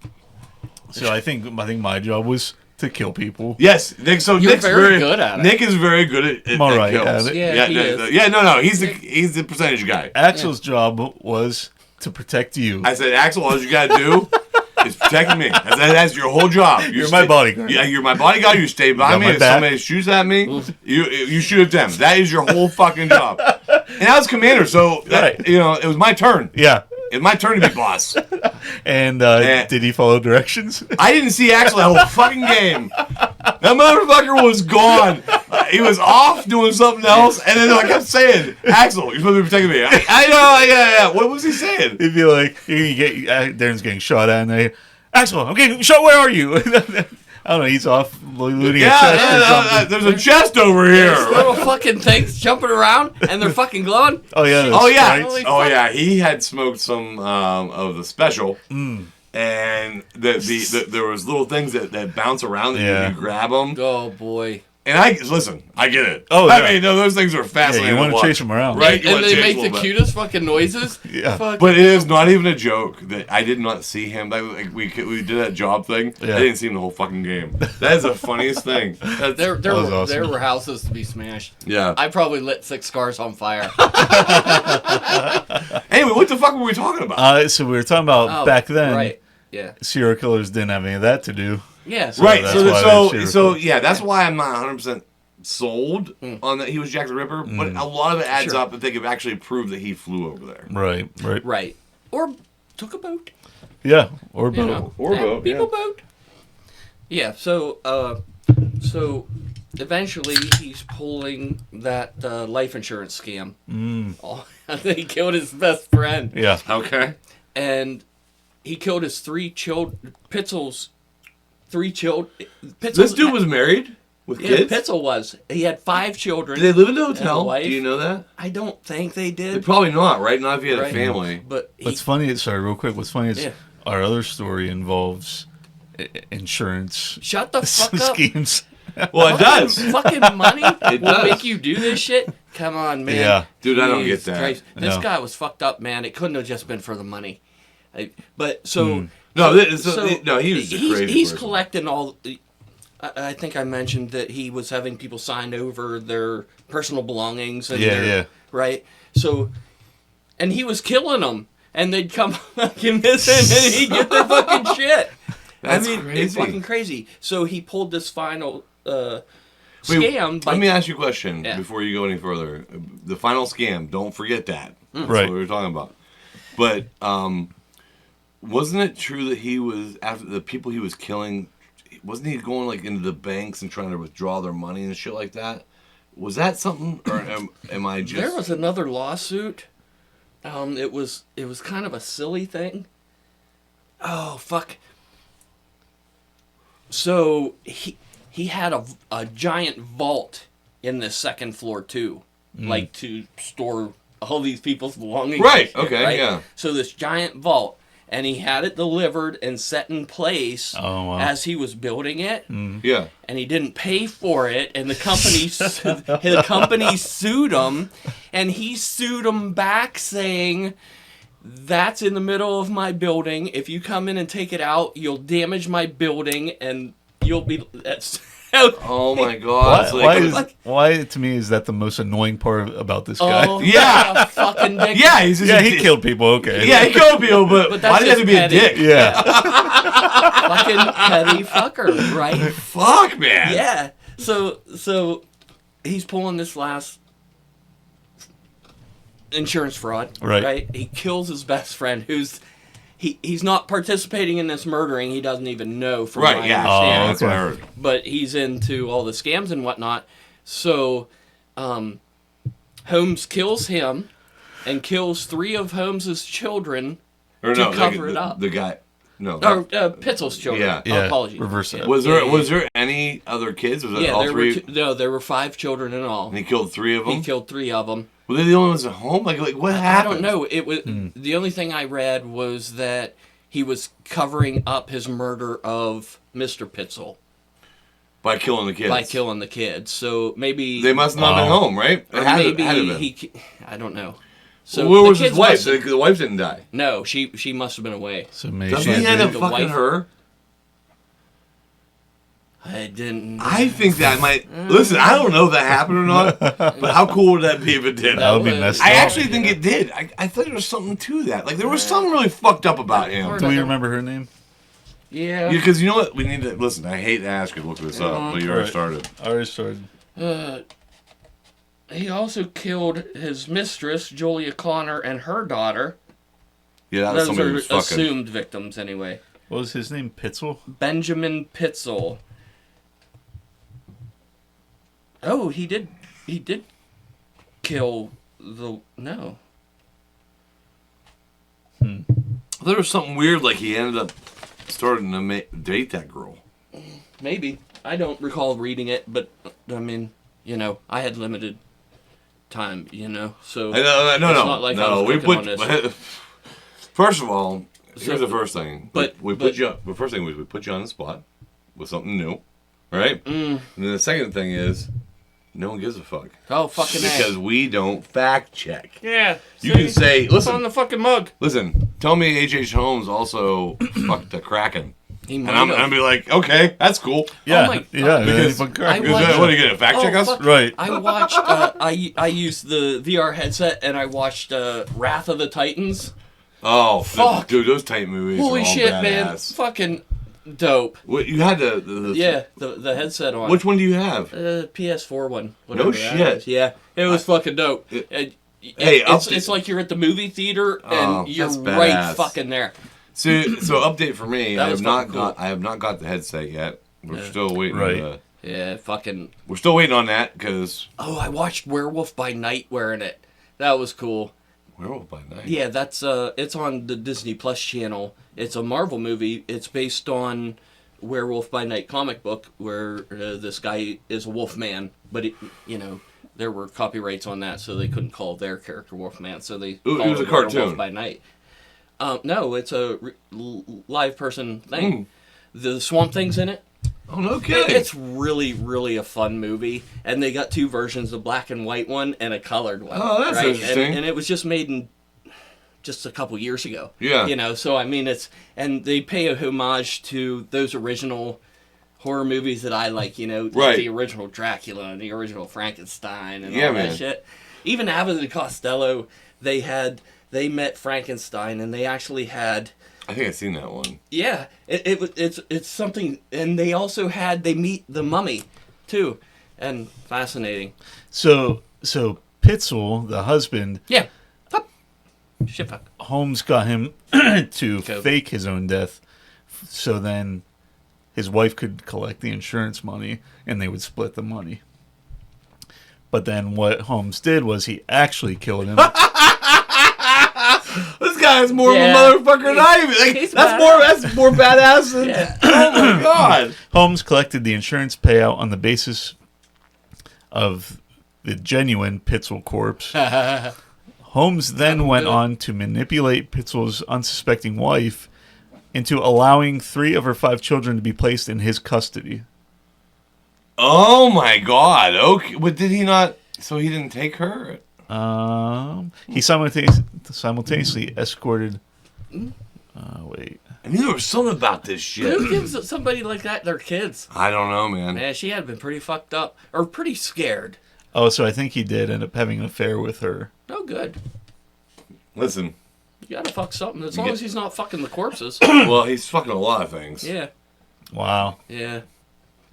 So I think my job was to kill people. Yes, Nick. So You're Nick's very good at it. Nick is very good at I'm all right kills. at it. Yeah, he is. Yeah, no. He's the percentage guy. Axel's job was to protect you. I said, Axel, all you gotta do is protect me. That's your whole job. You're my bodyguard. Yeah, you're my bodyguard. You stay by Got me. my If back. somebody shoots at me, you shoot at them. That is your whole fucking job. And I was commander, so Right. it was my turn. Yeah. It was my turn to be boss. And did he follow directions? I didn't see Axel the whole fucking game. That motherfucker was gone. He was off doing something else, and then I kept saying, "Axel, you're supposed to be protecting me." I know, yeah. What was he saying? He'd be like, Darren's getting shot at, and they, Axel, I'm getting shot. Where are you? I don't know. He's off looting a chest or something. There's a chest over here. There's little fucking things jumping around, and they're fucking glowing. Oh yeah. Oh yeah. Sprites. Oh yeah. He had smoked some of the special, and there was little things that bounce around that you grab them. Oh boy. And listen, I get it. Oh, I yeah. mean, no, those things are fascinating. Yeah, you want to chase them around, right? And they make the cutest fucking noises. Yeah. But it is not even a joke that I did not see him. Like we did that job thing. Yeah. I didn't see him the whole fucking game. That is the funniest thing. There was were awesome. there were houses to be smashed. Yeah. I probably lit 6 cars on fire. Anyway, what the fuck were we talking about? So we were talking about back then. Right. Yeah. Serial killers didn't have any of that to do. Yeah. Right. that's why they're So serial yeah, that's why I'm not 100% sold on that he was Jack the Ripper. But a lot of it adds Sure. up that they could actually prove that he flew over there. Right. Right. Or took a boat. Yeah. Or You both. know. Or boat, People yeah. boat. Yeah. So eventually he's pulling that life insurance scam. Oh, he killed his best friend. Yeah. Okay. And he killed his 3 children. Pitzel's 3 children. This dude was married with kids? Pitzel was. He had 5 children. Did they live in a and a hotel? wife. Do you know that? I don't think they They're did. probably not, right? Not if you had Right. a family. But he, What's funny? Sorry, real quick. What's funny is Yeah. our other story involves insurance shut the fuck up. schemes. Well, it does. Fucking money will does. make you do this shit? Come on, man. Yeah. Dude, I don't Jesus get that. Christ. This No. guy was fucked up, man. It couldn't have just been for the money. But so... No, he was a he's, crazy he's person. collecting all... I think I mentioned that he was having people sign over their personal belongings. And Yeah. Right? So... And he was killing them. And they'd come fucking missing and he'd get their fucking shit. That's it's crazy. fucking crazy. So he pulled this final Wait, scam. Let me ask you a question Yeah. before you go any further. The final scam, don't forget that. That's Right. what we were talking about. But wasn't it true that he was, after the people he was killing, wasn't he going like into the banks and trying to withdraw their money and shit like that? Was that something, or am I just... There was another lawsuit. It was kind of a silly thing. Oh fuck. So he had a giant vault in the second floor too, like to store all these people's belongings. Right, and shit, okay, right? yeah. So this giant vault, and he had it delivered and set in place Oh, wow. as he was building it. Yeah. And he didn't pay for it, and the company sued him, and he sued him back, saying, "That's in the middle of my building. If you come in and take it out, you'll damage my building, and you'll be." That's Oh my god. It's like- Why to me is that the most annoying part about this guy? Oh, Yeah. a fucking dick. yeah, he's just Yeah, he killed people. Okay. Yeah, he killed people, but But why that's did he have to be a just petty. dick? Yeah. Fucking petty fucker, right? Fuck, man. Yeah. So he's pulling this last insurance fraud. Right. He kills his best friend who's he's not participating in this murdering. He doesn't even know from what Right, I yeah. understand. Oh, That's what I okay. heard. But he's into all the scams and whatnot. So Holmes kills him and kills 3 of Holmes's children Or to no, cover it up. The guy. No. Or Pitzel's children. Yeah. Yeah, Apologies. reverse that. Was Yeah, there yeah, was there any other kids? Was it Yeah, all there 3? there were 5 children in all. And he killed 3 of them. He killed 3 of them. Were they the only ones at home? Like what I happened? don't know. It was the only thing I read was that he was covering up his murder of Mr. Pitzel By killing the kids. by killing the kids. So maybe They must not have been Wow. home, right? or It had to- maybe had to have been. he. I don't know. So Where the was his kids wife? must have- The wife didn't die. No, she must have been away. So maybe Doesn't she he had end up the fucking wife- her? I didn't. I think that might. Listen, I don't know if that happened or not, but how cool would that be if it did? That would be messed I up. actually think it did. I thought there was something to that. Like there was something really fucked up about him. Do we remember her name? Yeah. Because you know what? We need to listen. I hate to ask you to look this up, but you already Right. started. I already started. He also killed his mistress, Julia Connor, and her daughter. Yeah, that was Those somebody are who was fucking. assumed victims, anyway. What was his name? Pitzel? Benjamin Pitzel. Oh, he did kill the... No. There was something weird, like he ended up starting to date that girl. Maybe. I don't recall reading it, but, I mean, you know, I had limited time, you know, so... No. It's not like I was we cooking put. on this. First of all, here's So- the first thing. but- we put you. The first thing was we put you on the spot with something new, right? And then the second thing is, no one gives a fuck Oh, fucking because A. we don't fact check. Yeah. You can say, It's on listen, the fucking mug. listen. Tell me H.H. Holmes also fucked the Kraken, He and might I'm have. gonna be like, okay, that's cool. Yeah, my yeah. God. Because- fucking I crack. Because, watched- what are you gonna fact check us? fuck. Right. I watched, I used the VR headset and I watched Wrath of the Titans. Oh, Fuck. dude, those tight movies. are Holy all shit, badass. man. Fucking dope. What you had the Yeah, the headset on. Which one do you have? PS4 one. Whatever No that shit. is. Yeah, it was fucking dope. Hey, It's like you're at the movie theater and Oh, you're that's right badass. fucking there. So update for me. That I was have not fucking cool. got. I have not got the headset yet. We're Yeah. still waiting. Right. Yeah, fucking... We're still waiting on that because Oh, I watched Werewolf by Night wearing it. That was cool. Werewolf by Night. Yeah, that's it's on the Disney Plus channel. It's a Marvel movie. It's based on Werewolf by Night comic book where this guy is a wolf man, but you know, there were copyrights on that, so they couldn't call their character Wolfman, so they Ooh, it called was a him cartoon. Werewolf by Night. No, it's a live person thing. The Swamp Thing's in it. Oh no kidding. It's really, really a fun movie, and they got two versions, a black and white one and a colored one. Oh, that's right? interesting. And it was just made in just a couple years ago. Yeah. You know, so I mean, and they pay a homage to those original horror movies that I like. You know, like Right. the original Dracula and the original Frankenstein and Yeah, all man. that shit. Even Abbott and Costello, they met Frankenstein, and they actually had. I think I've seen that one. Yeah, it's something, and they meet the mummy, too, and fascinating. So Pitzel, the husband, Yeah, fuck, shit, fuck. Holmes got him to Go. fake his own death, so then his wife could collect the insurance money, and they would split the money. But then what Holmes did was he actually killed him. This guy's more Yeah. of a motherfucker than I even. Like, He's that's more badass than. Yeah. Oh my god. Holmes collected the insurance payout on the basis of the genuine Pitzel corpse. Holmes then went on to manipulate Pitzel's unsuspecting wife into allowing 3 of her 5 children to be placed in his custody. Oh my god. Okay, but did he not? So he didn't take her. He simultaneously escorted. Wait. I knew there was something about this shit. Who gives somebody like that their kids? I don't know, man. Man, she had been pretty fucked up, or pretty scared. Oh, so I think he did end up having an affair with her. No good. Listen. You gotta fuck something, as long as he's not fucking the corpses. Well, he's fucking a lot of things. Yeah, Wow, yeah.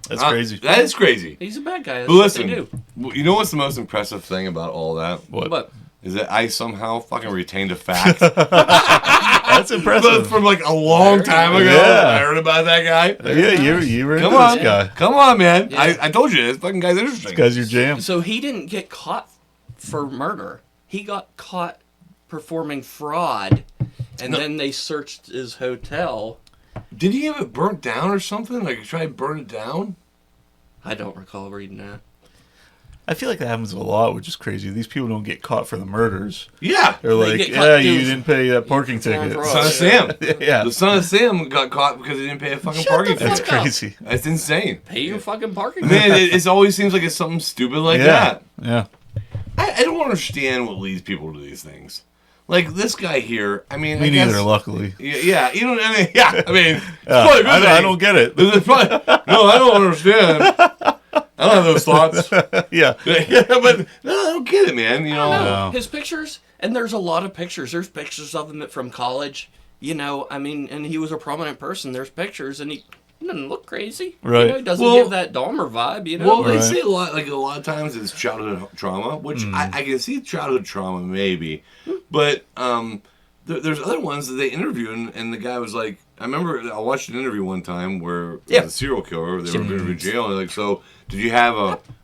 that's crazy. That is crazy. He's a bad guy. That's But what listen, they do. you know what's the most impressive thing about all that? What? But Is that I somehow fucking retained a fact That's impressive. from like a long time ago. Yeah. I heard about that guy. Yeah, you were Come into on, this guy. come on, man. Yeah. I told you this fucking guy's interesting. This guy's your jam. so he didn't get caught for murder. He got caught performing fraud, and then they searched his hotel. Did he have it burnt down or something? Like, try to burn it down? I don't recall reading that. I feel like that happens a lot, which is crazy. These people don't get caught for the murders. Yeah. They're They like, get caught yeah, you doing- didn't pay that parking perform ticket. fraud. Son of Sam. Yeah, The son of Sam got caught because he didn't pay a fucking Shut parking the ticket. that's fuck up. crazy. That's insane. Pay your fucking parking. Man, it always seems like it's something stupid like Yeah, that. yeah. I don't understand what leads people to these things. Like this guy here, I mean, Me I neither, guess- luckily. Yeah, you know, yeah, I mean, it's Yeah, probably a good I thing. don't get it. It's probably, no, I don't understand. I don't have those thoughts. Yeah. Yeah, but no, I don't get it, man. You know, No. His pictures, and there's a lot of pictures. There's pictures of him from college. You know, I mean, and he was a prominent person. There's pictures, and doesn't look crazy. Right. You know, he doesn't Well- give that Dahmer vibe, you know? Well, they Right. say a lot of times it's childhood trauma, which I can see childhood trauma maybe, but there's other ones that they interview, and the guy was like, I remember I watched an interview one time where there was a serial killer. They were interviewing jail, and they're like, so did you have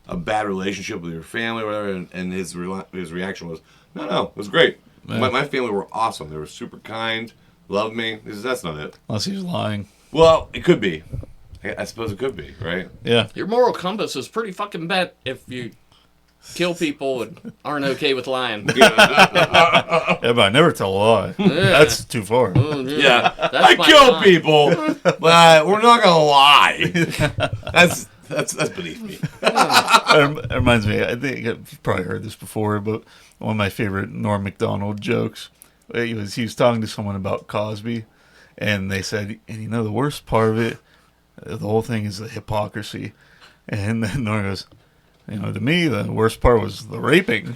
a bad relationship with your family or whatever? And his reaction was, no, it was great. Yeah. My family were awesome. They were super kind, loved me. He says, that's not it. Unless he was lying. Well, it could be. I suppose it could be, right? Yeah. Your moral compass is pretty fucking bent if you kill people and aren't okay with lying. Yeah, but I never tell a lie. That's too far. Yeah, That's I my kill line. people, but we're not gonna lie. That's beneath me. It reminds me, I think I've probably heard this before, but one of my favorite Norm Macdonald jokes, he was talking to someone about Cosby, and they said, and you know the worst part of it, the whole thing is the hypocrisy. And then Norm goes, you know, to me, the worst part was the raping.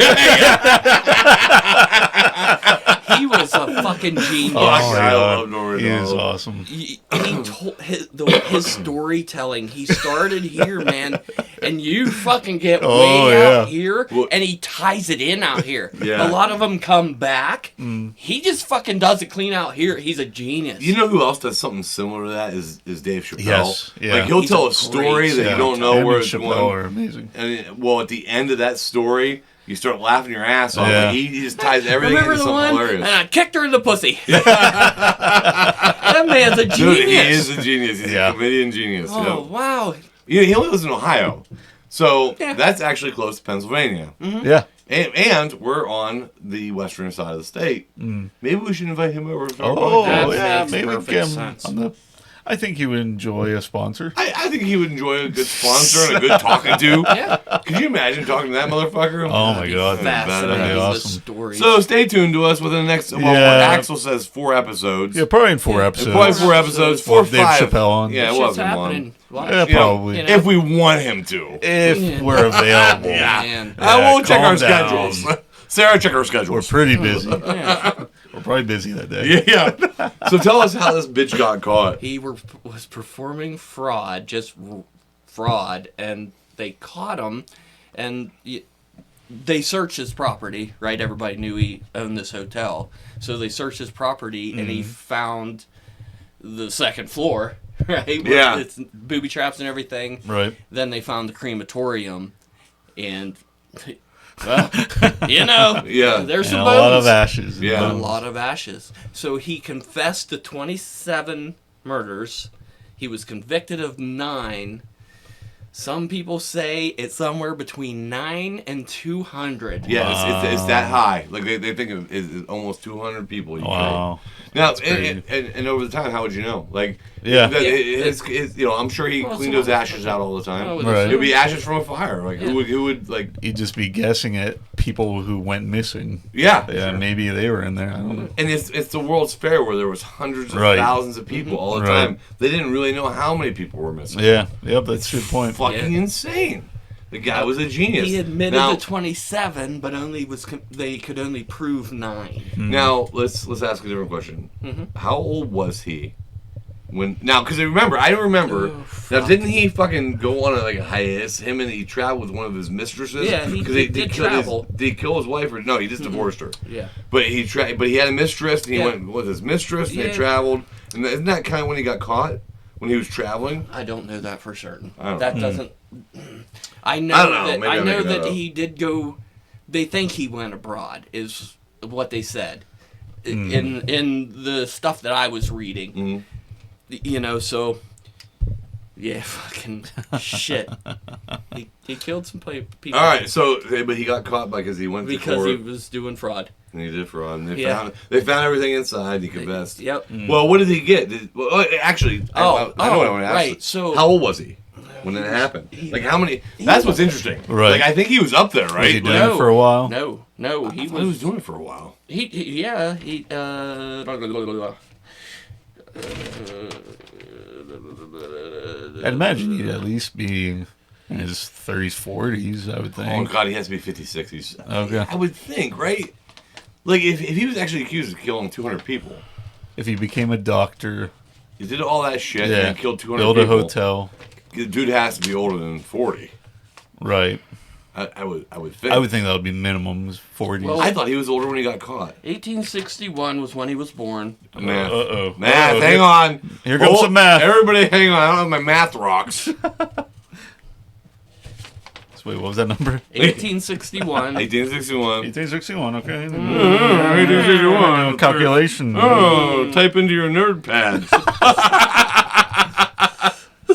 He was a fucking genius. Oh, my I God. love Norm He is Macdonald. awesome. He told his storytelling. He started here, man, and you fucking get way out here, Well- and he ties it in out here. Yeah. A lot of them come back. He just fucking does it clean out here. He's a genius. You know who else does something similar to that is Dave Chappelle. Yes, yeah. Like he'll He's tell a a story great that you don't know Him where and it's Chappelle going. are amazing. And well, at the end of that story, you start laughing your ass off. Yeah. Like, he just ties everything Remember into the something one? hilarious. And I kicked her in the pussy. That man's a genius. Dude, he is a genius. He's Yeah. a comedian genius. Oh, Yeah. wow. He only lives in Ohio. So Yeah. that's actually close to Pennsylvania. Yeah. And we're on the western side of the state. Maybe we should invite him over. To our Oh, podcast. That yeah. makes Maybe we perfect can get him sense. on the. I think he would enjoy a sponsor. I think he would enjoy a good sponsor and a good talking to. Yeah. Could you imagine talking to that motherfucker? Oh my God. Fascinating. That'd be The awesome. stories. So stay tuned to us within the next. Well, Yeah. Axel says 4 episodes. Yeah, probably in 4 Yeah. episodes. Probably 4 episodes. 4 or Dave 5. Chappelle on. Yeah, Shit's we'll have him happening. on. Watch. Yeah, You know, probably. You know. If we want him to. If Yeah. we're available. Yeah. Man. We'll check calm our down. schedules. Sarah, check our We're schedules. pretty busy. Yeah. We're probably busy that day. Yeah. So tell us how this bitch got caught. He was performing fraud, fraud, and they caught him, and they searched his property, right? Everybody knew he owned this hotel. So they searched his property, and he found the second floor, right? With Yeah. its booby traps and everything. Right. Then they found the crematorium, and, well, you know, Yeah. there's And some a bones. lot of ashes. Yeah. A lot of ashes. So he confessed to 27 murders. He was convicted of 9. Some people say it's somewhere between 9 and 200. Yeah, it's that high. Like they think of it's almost 200 people. You Wow. killed. Now, crazy. and over the time, how would you know? Like, Yeah. I'm sure he Well, cleaned so- those ashes out all the time. Oh, Right. It'd be ashes from a fire. Like Yeah. who would like? You'd just be guessing at people who went missing. Yeah, Yeah, maybe they were in there. I don't know. And it's the World's Fair where there was hundreds of Right. thousands of people all the Right. time. They didn't really know how many people were missing. Yeah. Yep, that's a good point. Fucking insane. The guy was a genius. He admitted now, to 27, but they could only prove 9. Now let's ask a different question. Mm-hmm. How old was he when? Now, because I remember. Oh, Now, fuck. didn't he fucking go on a hiatus? Him and he traveled with one of his mistresses. Yeah, he 'Cause did kill travel. did he kill his wife or no? He just divorced her. Yeah. But he had a mistress and he Yeah. went with his mistress and they Yeah. traveled. And isn't that kind of when he got caught? When he was traveling? I don't know that for certain. I don't That know. doesn't. I know, I don't know. that Maybe I'm making that up. he did go. They think he went abroad, is what they said. In the stuff that I was reading. Mhm. You know, so. Yeah, fucking shit. He killed some people. All right, so but he got caught because he went to Because court he was doing fraud. and he did fraud. And Yeah. they found everything inside. He confessed. Yep. Well, what did he get? Actually, I know what I want to ask. right, so- how old was he when it happened? Like how many? That's what's interesting. Right. Like I think he was up there, Was right? he doing it for a while? No, he I thought he was was. doing it for a while. I'd imagine he'd at least be in his 30s, 40s, I would Oh think. God, he has to be 56. He's, Okay. I would think, right? Like if he was actually accused of killing 200 people. If he became a doctor He did all that shit and Yeah. then killed 200 Build a people. hotel. The dude has to be older than 40. Right. I would think. I would think that would be minimum 40s. Well, I thought he was older when he got caught. 1861 was when he was born. Math. Uh-oh. Math, Uh-oh. hang on. Here comes some math. Everybody hang on. I don't have my math rocks. So wait, what was that number? 1861. 1861. 1861, okay. 1861. Calculation. Oh, type into your nerd pads.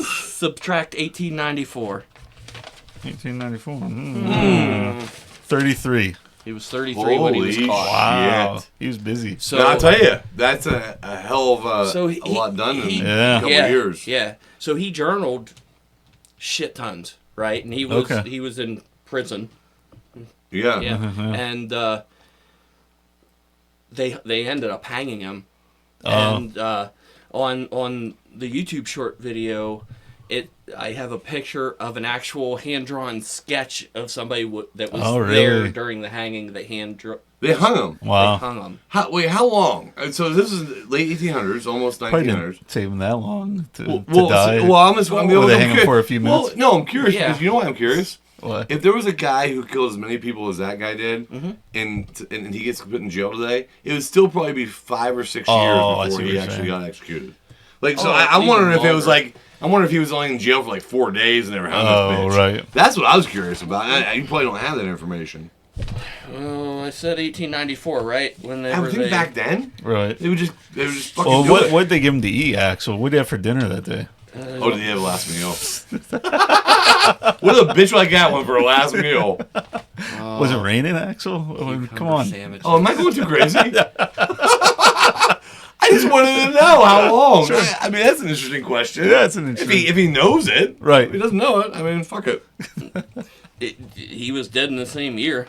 Subtract 1894. 1894. 33. He was 33 when he was Holy caught. Wow. Shit. He was busy. So Now, I'll tell you, that's a hell of a, So a lot done in Yeah. a couple yeah, years. Yeah. So he journaled shit tons, right? And he was Okay. he was in prison. Yeah. Yeah. And they ended up hanging him. Oh. And on the YouTube short video, I have a picture of an actual hand-drawn sketch of somebody that was Oh, there really? during the hanging. That They hung him. they Wow. hung him. How long? So this is late 1800s, almost Probably 1900s. didn't take him that long to Well, die. I'm Or they hang him for a few minutes? Well, no, I'm curious Yeah. because you know why I'm curious? What? If there was a guy who killed as many people as that guy did, Mm-hmm. and he gets put in jail today, it would still probably be 5 or 6 Oh, I years see before what he you're actually saying. got executed. Like, so Oh, I'm even wondering if it was longer. like, I wonder if he was only in jail for like 4 days and they were hung Oh, this bitch. right. That's what I was curious about. You probably don't have that information. Oh, I said 1894, right? When they I were would think they, back then Right. they would just fucking Well, do what it. did they give him to eat, Axel? What did he have for dinner that day? Oh, did he have a last meal? What a bitch like that one for a last meal. Was it raining, Axel? I mean, come on. Sandwiches. Oh, am I going too crazy? I just wanted to know how long. I mean, that's an interesting question. Yeah, it's an interesting. If he knows it, Right. If he doesn't know it, I mean, fuck it. He was dead in the same year.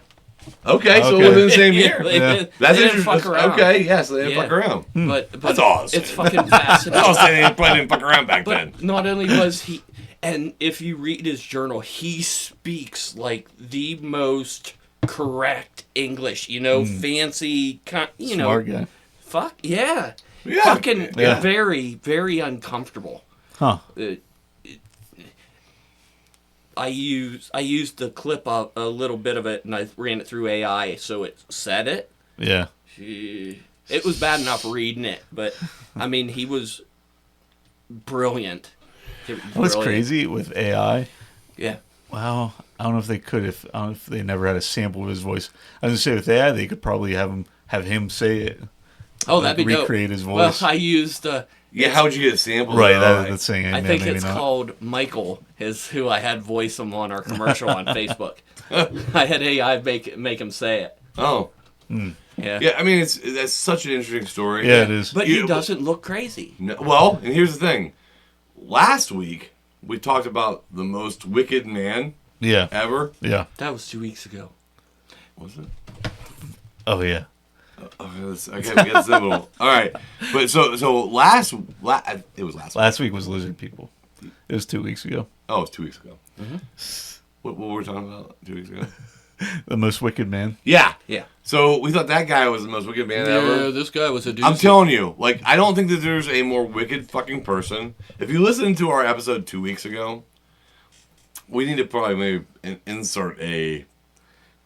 Okay, so Okay. within the same year. They Yeah. didn't, That's they didn't interesting. fuck around. Okay, yes, they didn't Yeah. fuck around. But That's all I was it's saying. fucking I was fascinating. saying they probably didn't fuck around back then. But not only was he, and if you read his journal, he speaks like the most correct English. You know, fancy, you know, Smart guy. fuck yeah, Yeah. fucking Yeah. very, very uncomfortable. Huh. I used the clip of a little bit of it, and I ran it through AI, so it said it. Yeah. It was bad enough reading it, but I mean, he was brilliant. What's crazy with AI? Yeah. Wow. I don't know if they could I don't know if they never had a sample of his voice. I was gonna say with AI they could probably have him say it. Oh, Like, that'd be dope. recreate his Well, voice. I used Yeah, how'd you get a sample? Right, of that's saying I amen, think maybe it's not. called Michael, is who I had voice him on our commercial on Facebook. I had AI make him say it. Oh. Yeah. Yeah, I mean, that's such an interesting story. Yeah, it is. But You- he doesn't look crazy. No, well, and here's the thing. Last week, we talked about the most wicked man Yeah. ever. Yeah. That was 2 weeks ago. Was it? Oh yeah. Okay, we got symbol. All right, but so it was last week. Last week was lizard people. It was 2 weeks ago. Oh, it was 2 weeks ago. What were we talking about 2 weeks ago? The most wicked man. Yeah. Yeah. So we thought that guy was the most wicked man ever. this guy was a dude. I'm telling you, like, I don't think that there's a more wicked fucking person. If you listen to our episode 2 weeks ago, we need to probably maybe insert a.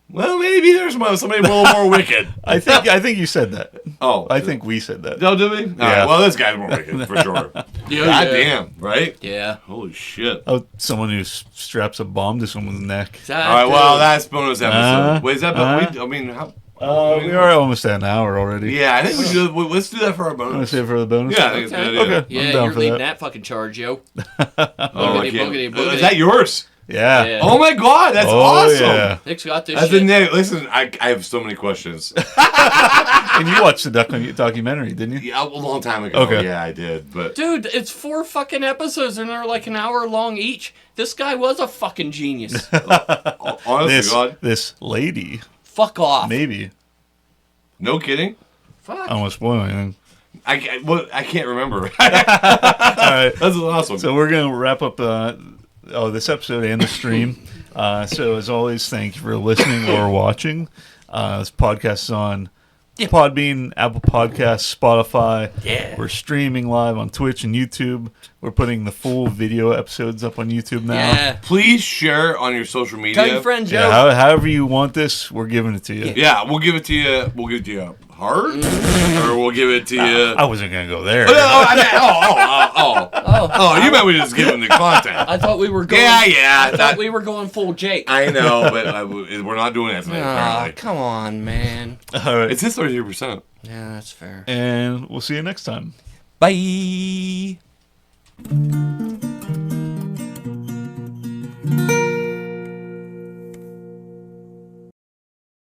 Well, maybe there's somebody a little more wicked. I think you said that. Oh, I think we said that. No, did we? All right, well, this guy's more wicked for sure. Yeah, God yeah. damn, right? Yeah. Holy shit. Oh, someone who straps a bomb to someone's neck. All right, well, that's bonus episode. Wait, is that? uh-huh. I mean, how? We are almost at an hour already. Yeah, I think we should. Let's do that for our Want to bonus. save it for the bonus? Yeah, I think it's a good idea. Okay. Yeah, I'm down you're for leading that. that fucking charge, yo. Oh, I Boogity, can't- boogity, boogity. Is that yours? Yeah. Yeah. Oh my god, that's Oh, awesome. yeah. Nick's got this That's shit. a name. Listen, I have so many questions. And you watched the documentary, didn't you? Yeah, a long time ago. Okay. Yeah, I did. But Dude, it's 4 fucking episodes and they're like an hour long each. This guy was a fucking genius. honestly, This lady, Fuck off. maybe. no kidding. Fuck. I don't want to spoil anything. I can't remember. All right. That's awesome. So we're going to wrap up this episode and the stream. So as always, thank you for listening or watching. This podcast is on Podbean, Apple Podcasts, Spotify. Yeah. We're streaming live on Twitch and YouTube. We're putting the full video episodes up on YouTube now. Yeah. Please share on your social media. Tell your friends, Yeah, yo. however you want this, we're giving it to you. Yeah, we'll give it to you. We'll give it to you hard, or we'll give it to you. I wasn't gonna go there. Oh, no, I meant, you meant we just give them the content. I thought we were going. Yeah. I thought we were going full Jake. I know, but we're not doing that tonight. Apparently, Come on, man. All right, it's his 33%. Yeah, that's fair. and we'll see you next time. Bye.